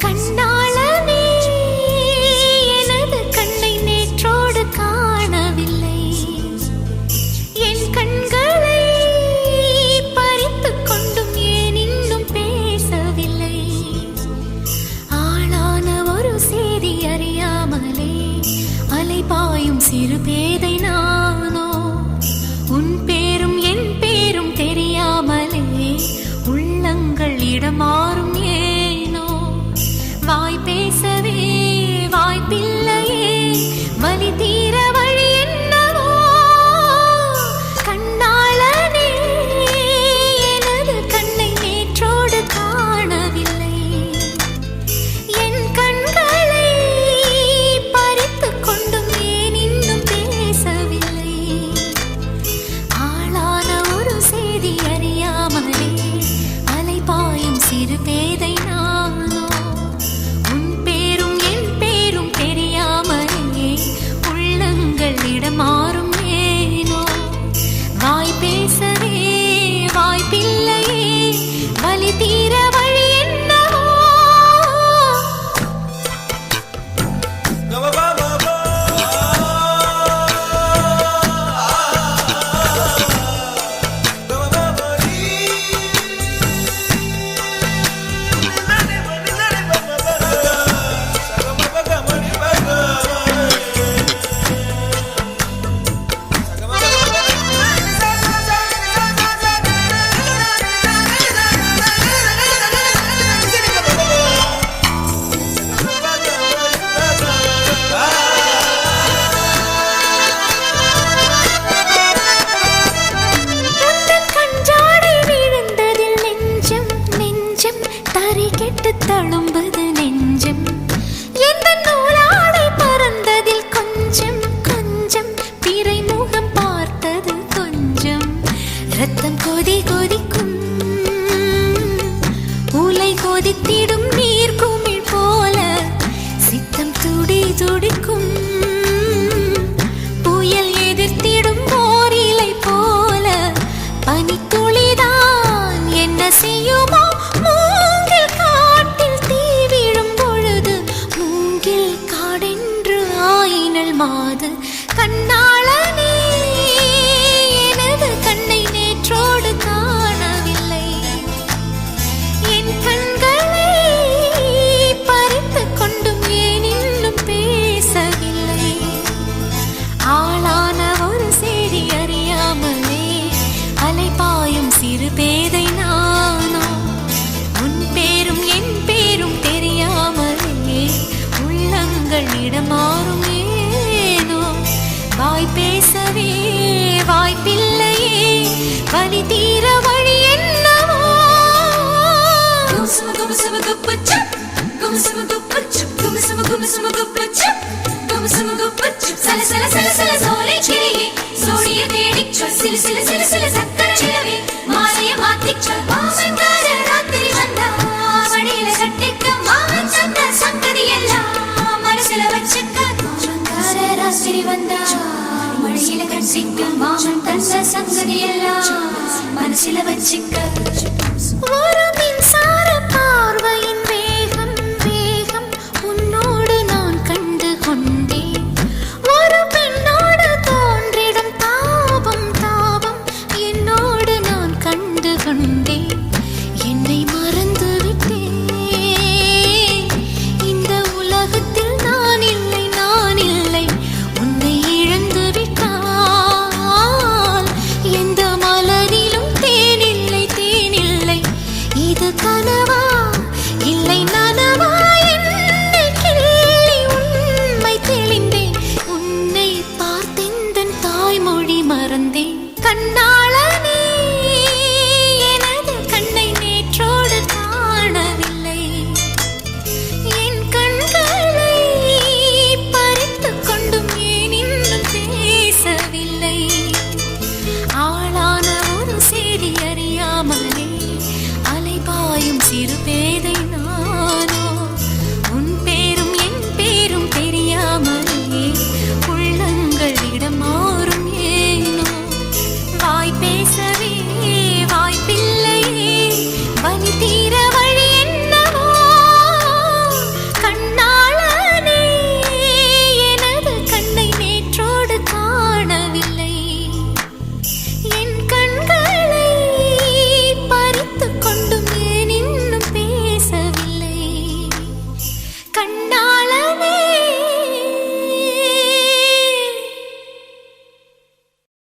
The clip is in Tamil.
கண்ணாளனே எனது கண்ணை நேற்றோடு காணவில்லை. என் கண்களை பறித்துக் கொண்டும் ஏன் இன்னும் பேசவில்லை. ஆளான ஒரு செய்தி அறியாமலே அலைபாயும் சிறு பேதை நானோ. உன் பேரும் என் பேரும் தெரியாமலே உள்ளங்கள் இடமாறும் ஏனோ. வாய் பேசவே வாய்ப்பில்லையே, வலி தீர வழி என்னவோ. கண்ணாளனே எனது கண்ணை நேற்றோடு காணவில்லை. என் கண்களை பறித்துக் கொண்டும் ஏன் இன்னும் பேசவில்லை. ஆளான ஒரு செய்தி அறியாமலே அலைபாயும் சிறு பேதை நானோ. உன் பேரும் என் பேரும் தெரியாமலே உள்ளங்கள் இடமாறும் ஏனோ. வாய் பேசவே வாய்ப்பில்லையே, வலி தீர வழி என்னவோ. தழும்புது நெஞ்சம். எந்த நூலாடை பறந்ததில் கொஞ்சம் கொஞ்சம் பிறை முகம் பார்த்தது கொஞ்சம். ரத்தம் கொதி கொதிக்கும், உலை கொதித்திடும் நீர் குமிழ் போல சித்தம் துடி துடிக்கும். புயல் எதிர்த்திடும் ஓரிலை போல பனித்துளிதான் என்ன செய்யுமோ. மாது கண்ணாளனே எனது கண்ணை நேற்றோடு காணவில்லை. என் கண்களை பறித்துக் கொண்டும் ஏன் இன்னும் பேசவில்லை. ஆளான ஒரு செய்தி அறியாமலே அலைபாயும் சிறு பேதை நானோ. உன் பேரும் என் பேரும் தெரியாமலே உள்ளங்கள் இடமாறும். வாய் பேசவே வாய்ப்பில்லையே, வலி தீர வழி என்னவோ. மனசில வச்சிக்க ஒரு மின்சார பார்வையின் வேகம் வேகம் உன்னோடு நான் கண்டு கொண்டேன். ஒரு பெண்ணோடு தோன்றிடும் தாபம் தாபம் என்னோடு நான் கண்டு கொண்டேன். என்னை மறந்து விட்டேன். இந்த உலகத்தில் நான் இல்லை நான் இல்லை. உன்னை இழந்து விட்டால் எந்த மலரிலும் தேனில்லை தேனில்லை. சிறு பேர்